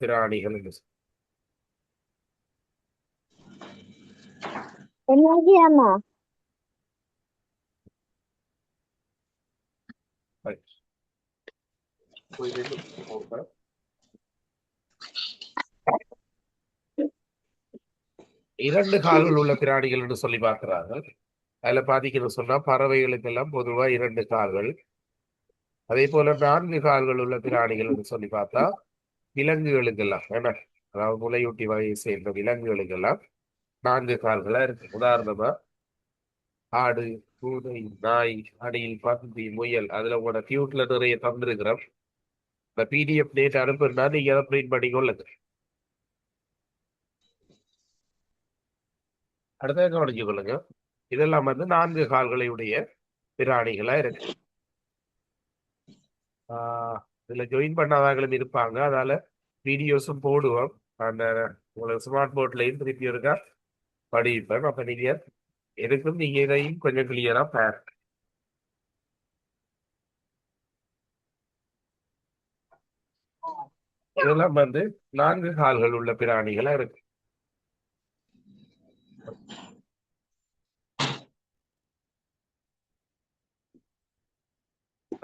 பிராணிகள் என்று என்னமா இரண்டு கால்கள் உள்ள பிராணிகள் என்று சொல்லி பார்க்கிறார்கள். அதுல பாத்தீங்கன்னு சொன்னா பறவைகளுக்கெல்லாம் பொதுவா இரண்டு கால்கள். அதே போல நான்கு கால்கள் உள்ள பிராணிகள் என்று சொல்லி பார்த்தா விலங்குகளுக்கெல்லாம் என்ன, அதாவது முலையூட்டி வகையை சேர்ந்த விலங்குகளுக்கெல்லாம் நான்கு கால்களா இருக்கு. உதாரணமா ஆடு, பூனை, நாய், அணில், பன்றி, முயல், அதுல உங்களோட டியூட்ல நிறைய தந்திருக்கிறோம். இந்த பிடிஎஃப் டேட் அனுப்புனா நீங்க அதை பிரிண்ட் பண்ணி கொள்ளுங்க. அடுத்த கவனிச்சு கொள்ளுங்க. இதெல்லாம் நான்கு கால்களை உடைய பிராணிகளா இருக்கு. இதுல ஜாயின் பண்ணாதவர்களும் இருப்பாங்க. அதால வீடியோஸும் போடுவோம். அந்த உங்களுக்கு ஸ்மார்ட் போர்ட்லயும் திருப்பி இருக்கா படிப்பேன். அப்ப நீங்க எதுக்கும் நீங்க இதையும் கொஞ்சம் கிளியரா பாரு. இதெல்லாம் நான்கு கால்கள் உள்ள பிராணிகளா இருக்கு.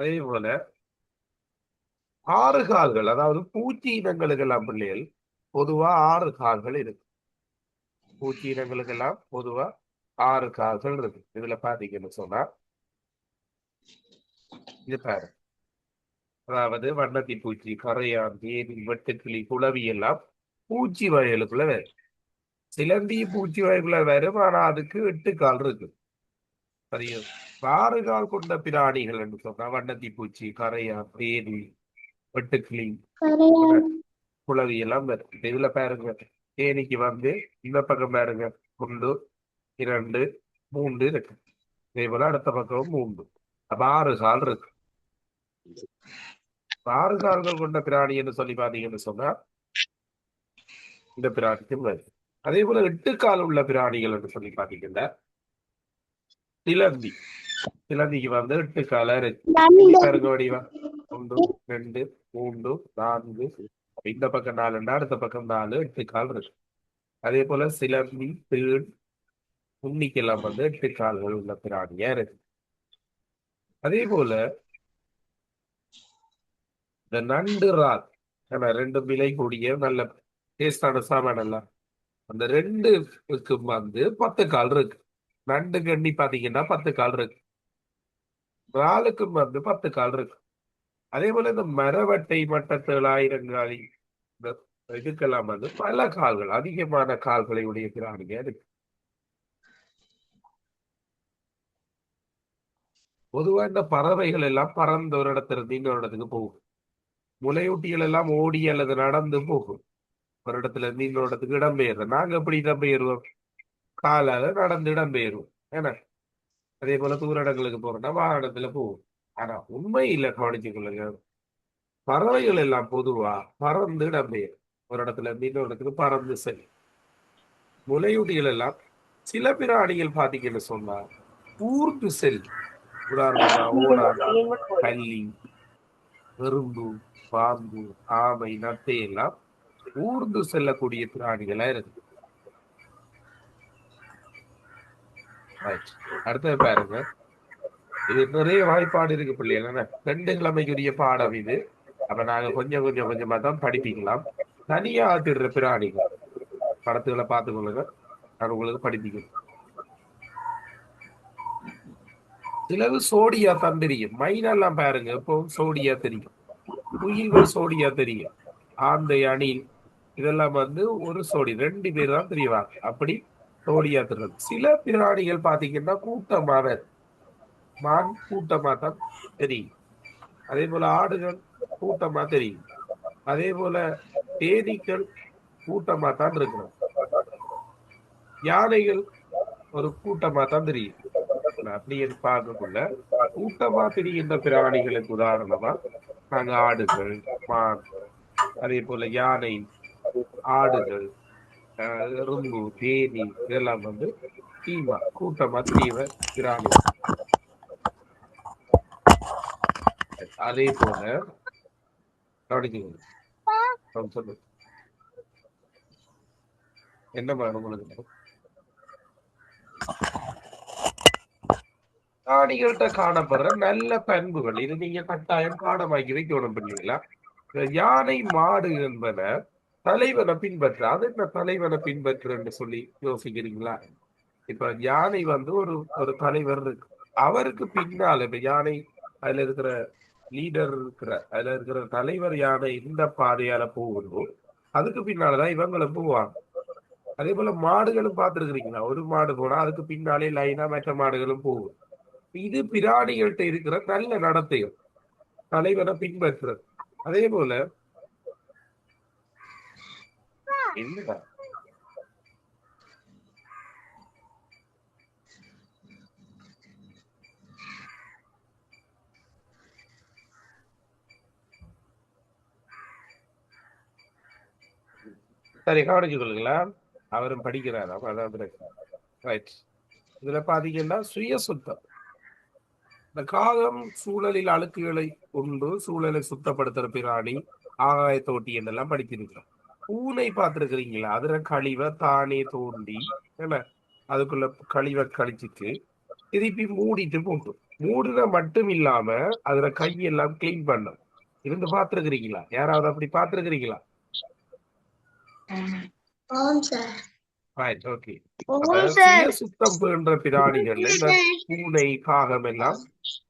அதே போல ஆறு கால்கள், அதாவது பூச்சி இனங்களுக்கெல்லாம் பிள்ளைகள் பொதுவா ஆறு கால்கள் இருக்கு. பூச்சி இனங்களுக்கெல்லாம் பொதுவா ஆறு கால்கள் இருக்கு. இதுல பாத்தீங்கன்னு சொன்னா இது பாரு, அதாவது வண்ணத்தி பூச்சி, கரையான், தேனி, வெட்டுக்கிளி, குளவி எல்லாம் பூச்சி வகைகளுக்குள்ள வரும். சிலந்தி பூச்சி வகைக்குள்ள வரும். ஆனா அதுக்கு 8 கால் இருக்கு. சரியா? ஆறு கால் கொண்ட பிராணிகள் என்று சொன்னா வண்ணத்தி பூச்சி, கரையான், தேனி, வெட்டுக்கிளி, குளவி எல்லாம் வரும். இப்ப இதுல பாருங்க, தேனிக்கு இந்த பக்கம் பாருங்க, ஒன்று, இரண்டு, மூன்று இருக்கு. இதே போல அடுத்த பக்கம் மூன்று. அப்ப ஆறு கால் இருக்கு. ஆறு கால்கள் கொண்ட பிராணி என்று சொல்லி பாத்தீங்கன்னு சொன்னா இந்த பிராணிக்கும் வருது. அதே போல 8 கால் உள்ள பிராணிகள் என்று சொல்லி பாத்தீங்கன்னா சிலந்தி. சிலந்திக்கு 8 காலா இருக்கு. பாருங்க வடிவா, ஒன்று, ரெண்டு, மூன்று, நான்கு. இந்த பக்கம் 4, அடுத்த பக்கம் 4, 8 கால் இருக்கு. அதே போல சிலந்தி, தேள், உன்னிக்கெல்லாம் 8 கால்கள் உள்ள பிராணியா இருக்கு. அதே போல இந்த நண்டு, இறால், ரெண்டு விலை கூடிய நல்ல டேஸ்டான சாமான் எல்லாம் அந்த ரெண்டுக்கு 10 கால் இருக்கு. நண்டு கண்ணி பாத்தீங்கன்னா 10 கால் இருக்கு. இறாலுக்கும் 10 கால் இருக்கு. அதே போல இந்த மரவட்டை, மட்டத்தேள், ஆயிரங்காலி, இந்த இதுக்கெல்லாம் பல கால்கள், அதிகமான கால்களை உடைய பிராணிங்க இருக்கு. பொதுவா இந்த பறவைகள் எல்லாம் பறந்த ஒரு இடத்துல இருந்து இன்னொரு இடத்துக்கு போகும். முலையூட்டிகள் எல்லாம் ஓடி அல்லது நடந்து போகும். ஒரு இடத்துல இருந்து இன்னொரு இடத்துக்கு இடம்பெயர்றோம். நாங்க எப்படி இடம்பெயர்வோம்? காலால நடந்து இடம்பெயர்வோம். ஏன்னா அதே போல தூர இடங்களுக்கு போறோம்னா வாகனத்துல போவோம். ஆனா உண்மையில கவனிச்சு கொள்ளுங்க, பறவைகள் எல்லாம் பொதுவா பறந்து இடம்பெயரும். ஒரு இடத்துல இருந்து இன்னொரு இடத்துக்கு பறந்து செல்லும். முலையூட்டிகள் எல்லாம் சில பிராணிகள் பாத்தீங்கன்னு சொன்னா ஊர்ந்து செல்லும். உதாரணமா ஓனான், கள்ளி, எறும்பு, பாம்பு, ஆமை, நத்தை எல்லாம் ஊர்ந்து செல்லக்கூடிய பிராணிகளா இருக்கு. Right. அடுத்தது பாருங்க, இது நிறைய வாய்ப்பாடு இருக்கு பிள்ளைகள். 2 கிழமைக்குரிய பாடம் இது. அப்ப நாங்க கொஞ்சம் கொஞ்சம் கொஞ்சமா தான் படிப்பிக்கலாம். தனியா திடுற பிராணிகள் படத்துகளை பார்த்துக்கொள்ளுங்க, நான் உங்களுக்கு படிப்பிக்கணும். சிலது சோடியா தான் தெரியும். மைனெல்லாம் பாருங்க, இப்போ சோடியா தெரியும். குயில்கள் சோடியா தெரியும். ஆந்தை, அணில் இதெல்லாம் ஒரு சோடி, 2 பேர் தான் தெரியவாங்க. அப்படி சோடியா தெரியும். சில பிராணிகள் பாத்தீங்கன்னா கூட்டமா தான், மான் கூட்டமா தான் தெரியும். அதே போல ஆடுகள் கூட்டமா தெரியும். அதே போல தேனீக்கள் கூட்டமா தான் இருக்கிறோம். யானைகள் ஒரு கூட்டமா தான் தெரியும். அப்படி பார்க்கக்குள்ள கூட்டமா தெரிகின்ற பிராணிகளுக்கு உதாரணமா நாங்க ஆடுகள், மான், அதே போல யானை, ஆடுகள், எறும்பு, தேனி இதெல்லாம் டீமா கூட்டமா தெரியவ பிராணி. அதே போல கவனிக்கணும் சொல்லு. என்ன உங்களுக்கு பிராணிகள்கிட்ட காணப்படுற நல்ல பண்புகள் இது நீங்க கட்டாயம் பாடமாக்கி வைக்கணும் பண்ணீங்களா? யானை மாடு என்பன தலைவனை பின்பற்ற அது என்ன தலைவனை பின்பற்றுன்னு சொல்லி யோசிக்கிறீங்களா? இப்ப யானை வந்து ஒரு ஒரு தலைவர் இருக்கு. அவருக்கு பின்னால இப்ப யானை அதுல இருக்கிற லீடர் இருக்கிற அதுல இருக்கிற தலைவர் யானை இந்த பாதையால போகுதோ அதுக்கு பின்னாலதான் இவங்களும் போவாங்க. அதே போல மாடுகளும் பார்த்திருக்கிறீங்களா? ஒரு மாடு போனா அதுக்கு பின்னாலே லைனா மற்ற மாடுகளும் போகும். இது பிராணிகள்கிட்ட இருக்கிற நல்ல நடத்தைகள் தலைவனை பின்பற்றுறது. அதே போல என்னடா சரி கவனிச்சு கொள்ளுங்களா? அவரும் படிக்கிறாராம் அதான் பிரச்சனை. ரைட். இதுல பாத்தீங்கன்னா சுய சுத்தம். இந்த காகம் சூழலில் அழுக்குகளை கொண்டு சூழலை சுத்தப்படுத்துற பிராணி ஆகாய தோட்டி என்றெல்லாம் படிச்சிருக்கிறோம். பூனை பார்த்திருக்கிறீங்களா? அதுல கழிவை தானே தோண்டி என்ன அதுக்குள்ள கழிவை கழிச்சிட்டு திருப்பி மூடிட்டு போட்டும். மூடுன மட்டும் இல்லாம அதுல கையெல்லாம் கிளீன் பண்ணும். இருந்து பார்த்திருக்கிறீங்களா? யாராவது அப்படி பார்த்திருக்கிறீங்களா? Right, okay. அப்ப சுய சுத்தம் என்ற பிராணிகள்ல இந்த பூனை காகம் எல்லாம்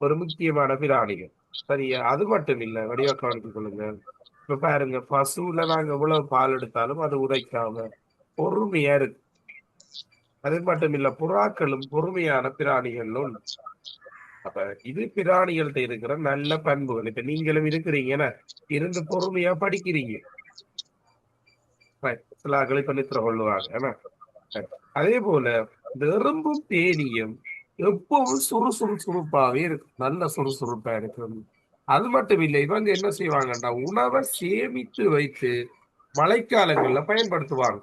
ஒரு முக்கியமான பிராணிகள். சரியா? அது மட்டும் இல்ல, வடிவா கவனித்துக் கொள்ளுங்க. இப்ப பாருங்க, பசுல நாங்க எவ்வளவு பால் எடுத்தாலும் அது உதைக்காம பொறுமையா இருக்கு. அது மட்டும் இல்ல, புறாக்களும் பொறுமையான பிராணிகள் ஒன்று. அப்ப இது பிராணிகள்ட்ட இருக்கிற நல்ல பண்புகள். இப்ப நீங்களும் இருக்கிறீங்கன்னா இருந்து பொறுமையா படிக்கிறீங்க. Right. சில ஆட்களை பண்ணித்திர கொள்ளுவாங்க ஏன்னா அதே போல இந்த எறும்பும் தேனியும் எப்பவும் சுறுசுறுப்பாவே இருக்கு. நல்ல சுறுசுறுப்பா இருக்கு. அது மட்டும் இல்லை, இவங்க என்ன செய்வாங்கன்னா உணவை சேமித்து வைத்து மழைக்காலங்கள்ல பயன்படுத்துவாங்க.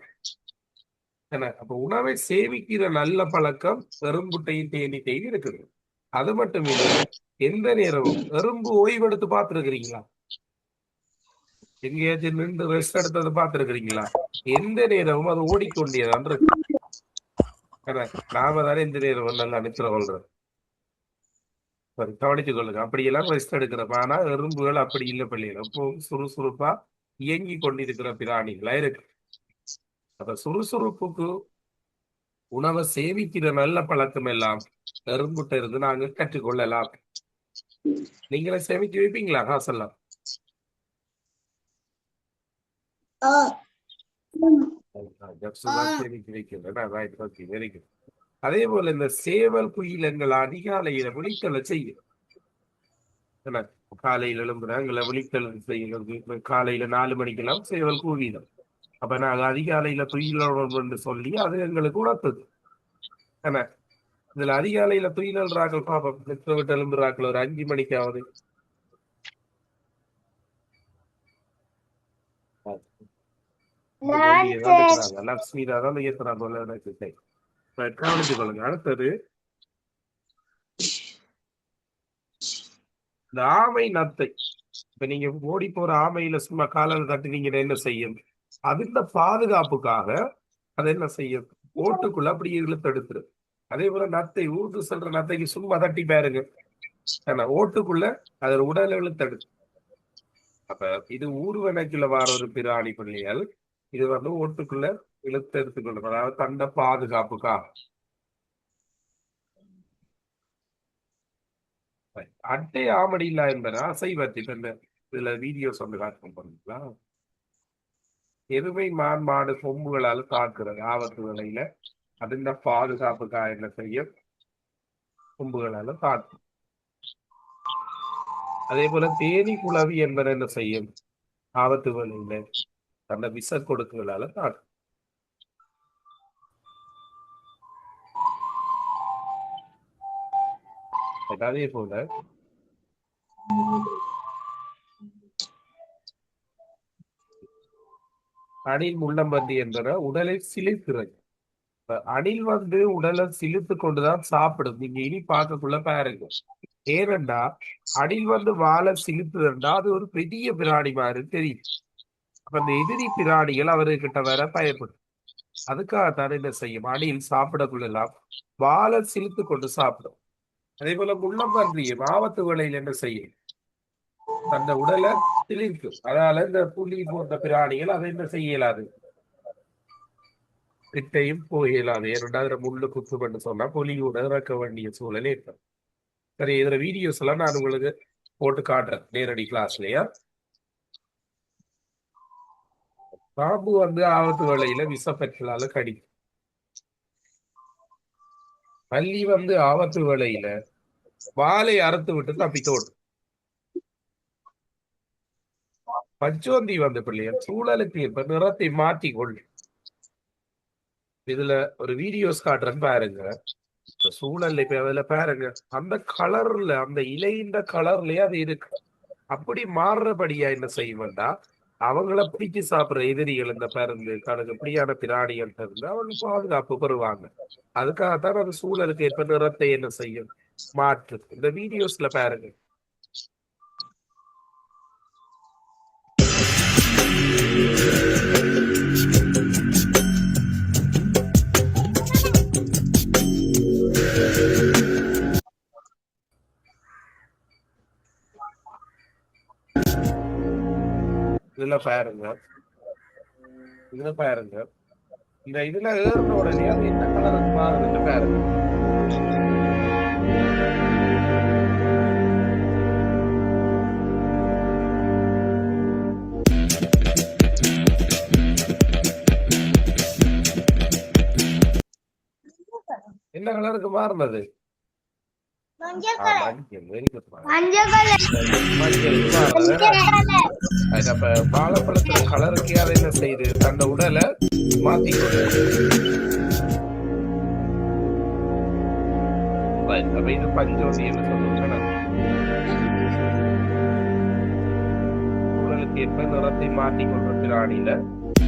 என்ன அப்ப உணவை சேமிக்கிற நல்ல பழக்கம் எறும்புட்டையும் தேனீட்டையும் இருக்குது. அது மட்டும் இல்ல, எந்த நேரமும் எறும்பு ஓய்வெடுத்து பார்த்துருக்கிறீங்களா? எங்கேயாச்சும் நின்று ரெஸ்ட் எடுத்தது பார்த்துருக்கிறீங்களா? எந்த நேரமும் அது ஓடிக்கொண்டேதான் இருக்கு. என்ன, நாம தானே இந்த நேரம் நல்லா நித்திர கொள்றோம். சரி, கவனித்துக் கொள்ளுங்க. அப்படியெல்லாம் ரெஸ்ட் எடுக்கிறோம். ஆனா எறும்புகள் அப்படி இல்லை பிள்ளைகள். எப்பவும் சுறுசுறுப்பா இயங்கி கொண்டிருக்கிற பிராணிகளா இருக்கு. அப்ப சுறுசுறுப்புக்கு உணவை சேமிக்கிற நல்ல பழக்கம் எல்லாம் எறும்புட்ட இருந்து நாங்க கற்றுக்கொள்ளலாம். நீங்களே சேமிச்சு வைப்பீங்களா காசெல்லாம்? சேமிச்சு வைக்கிறேன். Right, okay, very good. அதே போல இந்த சேவல் குயிலங்கள் அதிகாலையில விழித்தலை செய்யும். என்ன, காலையில எழும்புறாங்கள விழித்தல் செய்யறது. காலையில 4 மணிக்கெல்லாம் சேவல் கூவிடும். அப்ப நாங்க அதிகாலையில துயிலோம் என்று சொல்லி அது எங்களுக்கு உணர்த்துது. என்ன, இதுல அதிகாலையில துயிலல்றாக்கள் பாப்போம். நித்திர விட்டு எழும்புறாக்கள் ஒரு 5 மணிக்காவது. தான் இருக்கிறாங்க. லக்ஷ்மிதா தான் ஏத்துறாங்க போல எனக்கு. சரி, கவனித்துக் கொள்ளுங்க. அடுத்தது இந்த ஆமை நத்தை. இப்ப நீங்க ஓடி போற ஆமையில சும்மா காலால் தட்டினீங்கன்னா என்ன செய்யும்? அதுல பாதுகாப்புக்காக அது என்ன செய்யும்? ஓட்டுக்குள்ள அப்படி இழுத்து எடுத்துரு. அதே போல நத்தை ஊர்ந்து செல்ற நத்தைக்கு சும்மா தட்டி பாருங்க. ஏன்னா ஓட்டுக்குள்ள அதன் உடல் இழுத்து எடுத்து. அப்ப இது ஊர்வனக்குள்ள வார ஒரு பிராணி பிள்ளைகள். இது வந்து ஓட்டுக்குள்ள இழுத்து எடுத்துக்கொள்ளும். அதாவது தண்ட பாதுகாப்புக்காக. அட்டை ஆமடில்லா என்பன அசைவத்தி இதுல வீடியோ சொல்லி காட்டும் போறீங்களா? எருமை மான் மாடு கொம்புகளால தாக்குறது ஆபத்து நிலையில அதுல பாதுகாப்புக்காக என்ன செய்யும்? கொம்புகளால தாக்கும். அதே போல தேனி குளவி என்பன என்ன செய்யும்? ஆபத்து நிலையில தன்னை விஷ கொடுக்குகளால தாக்கும். அதே போல அணில் முள்ளம்பன்றி என்பன உடலை சிலிர்க்கிறது. அணில் வந்து உடலை சிலிர்த்து கொண்டுதான் சாப்பிடும். நீங்க இனி பார்க்கக்குள்ள பாருங்க. ஏனென்றா அணில் வந்து வாழை சிலிர்த்துதுண்டா அது ஒரு பெரிய பிராணி மாதிரி தெரியும். அப்ப அந்த எதிரி பிராணிகள் அவர்கிட்ட வர பயப்படும். அதுக்காகத்தான் என்ன செய்யும், அணில் சாப்பிடக்குள்ளெல்லாம் வாழை சிலுத்து கொண்டு சாப்பிடும். அதே போல முள்ளம்பன்றியும் ஆபத்து வேளையில் என்ன செய்யும், தன்னை உடலை சிலிர்க்கும். அதனால இந்த புலி போன்ற பிராணிகள் அதை என்ன செய்ய இயலாது, கிட்டையும் போய் இயலாது. ஏனென்றால் முள்ளு குத்துமென்று சொன்னா புலியோட இறக்க வேண்டிய சூழல் ஏற்படும். சரி, இதுல வீடியோஸ் எல்லாம் நான் உங்களுக்கு போட்டு காட்டுறேன் நேரடி கிளாஸ்லயா. பாம்பு வந்து ஆபத்து வேளையில விஷப்பற்களால கடிக்கும். பல்லி வந்து ஆபத்து வேளையில வாலை அறுத்து விட்டு தப்பித்தோடும். பச்சோந்தி வந்து பிள்ளைகள் சூழலுக்கு இப்ப நிறத்தை மாற்றிக்கொள். இதுல ஒரு வீடியோஸ் காட்டுறேன்னு பாருங்க. இந்த சூழல்ல இப்ப அதுல பாருங்க, அந்த கலர்ல அந்த இலையின் கலர்லயே அது இருக்கு. அப்படி மாறுறபடியா என்ன செய்யும்டா, அவங்கள பிடிச்சு சாப்பிடுற எதிரிகள் இந்த பருந்து கணக்கு இப்படியான பிராணிகள் இருந்து அவங்க பாதுகாப்பு பெறுவாங்க. அதுக்காகத்தான் அந்த சூழலுக்கு ஏற்ப நிறத்தை என்ன செய்யும், மாற்று. இந்த வீடியோஸ்ல பாருங்க. இதுல பாருங்க, இதுல பாருங்க, இந்த இதுல ஏறின உடனே அது என்ன கலருக்கு மாறுதுன்னு பாருங்க. என்ன கலருக்கு மாறினது? மஞ்சள். Very good. மஞ்சளுக்கு மாறுறது. அப்ப வாழைப்பழத்துல கலருக்கே அதை என்ன செய்யுது, தன்னை உடலை மாத்திக்கொண்டு. அப்ப இது பஞ்சோதி என்று சொல்லுவாங்க. சூழலுக்கு ஏற்ப நிறத்தை மாற்றிக்கொள்ற பிராணியில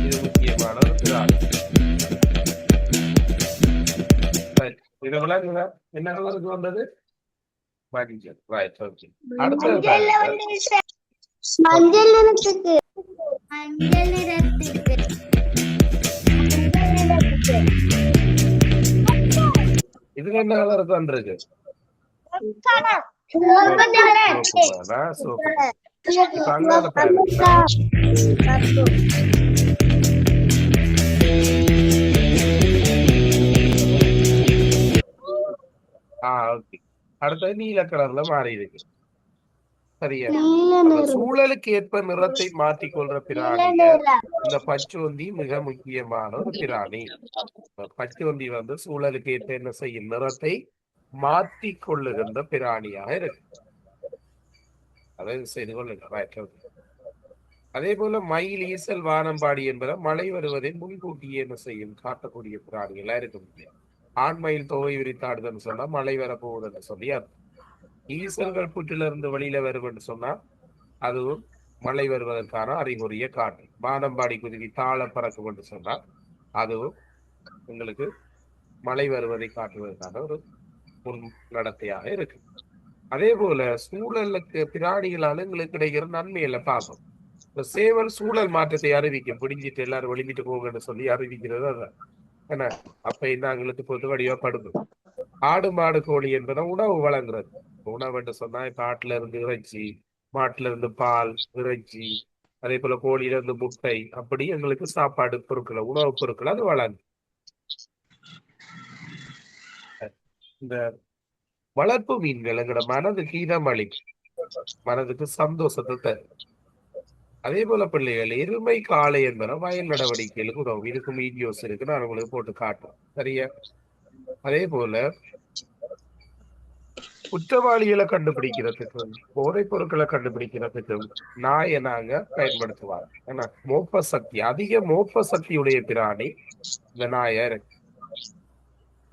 இது முக்கியமான ஒரு பிராணி. இது விளங்குங்க, என்ன கலருக்கு வந்தது? மஞ்சள். Right, okay. அடுத்தது மஞ்சள் நிறத்துக்கு மஞ்சள் நிறத்துக்கு இதுல என்ன கலருக்கு வந்திருக்கு? அடுத்தது நீல கலர்ல மாறி இருக்கு. சரியா? சூழலுக்கு ஏற்ப நிறத்தை மாற்றிக்கொள்ற பிராணில இந்த பச்சோந்தி மிக முக்கியமான ஒரு பிராணி. பச்சோந்தி வந்து சூழலுக்கு ஏற்ப என்ன செய்யும், நிறத்தை மாற்றிக்கொள்ளுகின்ற பிராணியாக இருக்கு. அதை செய்து கொள்ளுங்க. அதே போல மயில், ஈசல், வானம்பாடி என்பதை மழை வருவதை முன்கூட்டியே என்ன செய்யும், காட்டக்கூடிய பிராணிகளா இருக்க முடியாது. ஆண்மயில் தொகை விரித்தாடுதுன்னு சொன்னா மழை வரப்போகுதுன்னு சொல்லி அர்த்தம். ஈசல்கள் புற்றிலிருந்து வெளியில வரும் என்று சொன்னா அதுவும் மழை வருவதற்கான அறிகுறியை காட்டும். வானம்பாடி குருவி தாழ பறக்கும் என்று சொன்னா அதுவும் உங்களுக்கு மழை வருவதை காட்டுவதற்கான ஒரு முன் நடத்தையாக இருக்கு. அதே போல சூழலுக்கு பிராணிகளால எங்களுக்கு கிடைக்கிற நன்மைகளை பார்க்கும். இந்த சேவல் சூழல் மாற்றத்தை அறிவிக்கும். பிடிஞ்சிட்டு எல்லாரும் வெளிஞ்சிட்டு போங்கன்னு சொல்லி அறிவிக்கிறது அதான் என்ன. அப்ப என்ன எங்களுக்கு பொது வடிவா படுது. ஆடு, மாடு, கோழி என்பதை உணவு வழங்குறது. உணவு என்று சொன்னா இப்ப ஆட்டுல இருந்து இறைச்சி, மாட்டுல இருந்து பால், இறைச்சி, அதே போல கோழியில இருந்து முட்டை, அப்படி எங்களுக்கு சாப்பாடு பொருட்களை, உணவுப் பொருட்களை அது வழங்கும். இந்த வளர்ப்பு மீன்கள் எங்களோட மனதுக்கு இதம் அளிக்கும், மனதுக்கு சந்தோஷத்தை தரும். அதே போல பிள்ளைகள் எருமை, காளை என்பன வயல் நடவடிக்கைகளுக்கு உதவும். இதுக்கும் வீடியோஸ் இருக்கு, நான் உங்களுக்கு போட்டு காட்டுறேன். சரியா? அதே போல குற்றவாளிகளை கண்டுபிடிக்கிறதுக்கும் போதைப் பொருட்களை கண்டுபிடிக்கிறதுக்கும் நாயை நாங்க பயன்படுத்துவாங்க. ஏன்னா மோப்ப சக்தி, அதிக மோப்ப சக்தியுடைய பிராணி இந்த நாயா இருக்கு.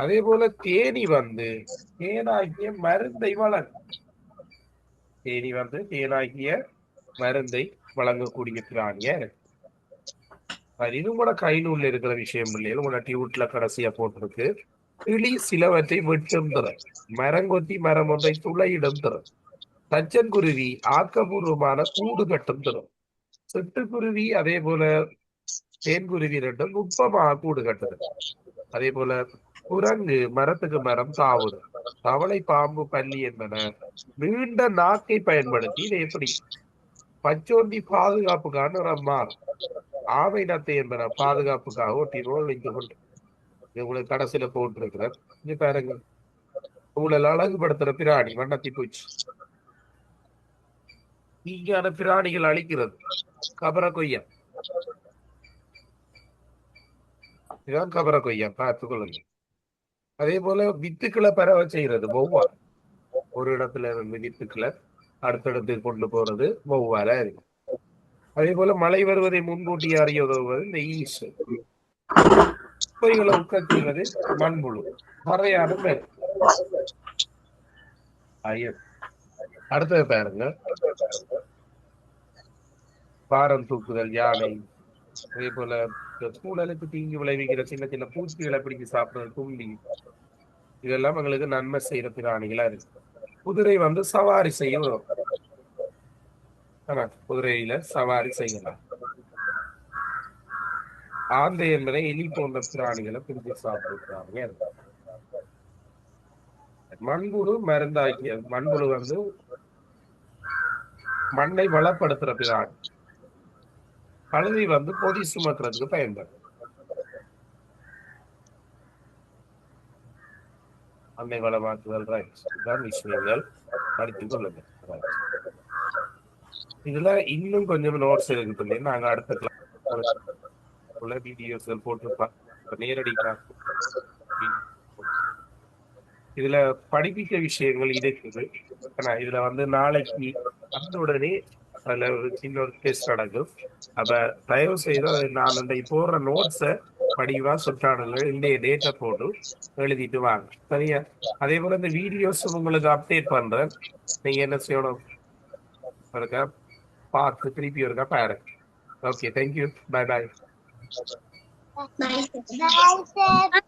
அதே போல தேனி வந்து தேனாகிய மருந்தை வழங்கும். தேனி வந்து தேனாகிய மருந்தை வழங்கக்கூடிய பிராணியா இருக்கு. இது கூட கைநூல்ல இருக்கிற விஷயம் இல்லையா, உங்களோட டியூட்ல கடைசியா போட்டிருக்கு. கிளி சிலவற்றை வெட்டும் திறன், மரங்கொத்தி மரம் ஒன்றை துளையிடும் திறன், தச்சன்குருவி ஆக்கபூர்வமான கூடு கட்டும் திறன், சிட்டுக்குருவி அதே போல தேன்குருவி ரெண்டும் நுட்பமாக கூடு கட்டுது. அதே போல குரங்கு மரத்துக்கு மரம் தாவுது. தவளை, பாம்பு, பல்லி என்பன நீண்ட நாக்கை பயன்படுத்தி இதை எப்படி பச்சோந்தி பாதுகாப்புக்கான நிறம் மாறும். ஆமை நத்தை என்பன பாதுகாப்புக்காக ஒட்டினோல் வைத்துக் கொண்டு இது உங்களுக்கு கடைசியில போட்டிருக்கிறார். இங்க பாருங்க, உங்களை அழகுபடுத்துற பிராணி வண்ணத்தி பூச்சி. இங்கான பிராணிகள் அழிக்கிறது கபர கொய்யா. இதுதான் கபர கொய்யா, பார்த்துக் கொள்ளுங்க. அதே போல வித்துக்களை பரவ செய்யறது வௌவால். ஒரு இடத்துல இருந்து வித்துக்களை அடுத்தடுத்து கொண்டு போறது வௌவாலா இருக்கும். அதே போல மழை வருவதை முன்கூட்டி அறிய உதவுவது இந்த ஈசு. குப்பைகளை உட்கச் செய்வது மண்புழு. மறையான பேர் ஐயர். அடுத்தது பாருங்க, பாரம் தூக்குதல் யானை. அதே போல சூழலுக்கு தீங்கு விளைவிக்கிற சின்ன சின்ன பூச்சிகளை பிடிச்சு சாப்பிடுறது தும்பி. இதெல்லாம் எங்களுக்கு நன்மை செய்யற பிராணிகளா இருக்கு. குதிரை வந்து சவாரி செய்ய வரும். ஆனா குதிரையில சவாரி செய்யலாம். ஆந்தை என்பதை எலி போன்ற பிராணிகளை பிடிச்சு சாப்பிடுறாங்க. மண்புழு மருந்தாக்கிய மண்புழு வந்து மண்ணை வளப்படுத்துற பிராணி. கழுதை வந்து பொதி சுமக்கிறதுக்கு பயன்படும். அன்னை வளமாக்குதல் தான் விஷயங்கள் படித்துக் கொள்ளுங்க. இதுல இன்னும் கொஞ்சம் நோட்ஸ் இருக்குது. நாங்க அடுத்த கிளாஸ் வீடியோஸ் போட்டிருப்போம். நேரடி கிளாஸ் இதுல படிப்பிக்க விஷயங்கள் இருக்குது. ஆனா இதுல வந்து நாளைக்கு அந்த உடனே அதுல ஒரு சின்ன ஒரு டெஸ்ட் நடக்கும். அப்ப தயவு செய்து நான் அந்த போடுற நோட்ஸை படிவா சுற்றாடல இந்த டேட்டா போட்டு எழுதிட்டு வாங்க, சரியா? அதே போல இந்த வீடியோஸ் உங்களுக்கு அப்டேட் பண்றேன். நீங்க என்ன செய்யணும், இருக்கா பார்த்து திருப்பி இருக்கா பாருங்க. Okay, thank you, bye bye. Bye, sir.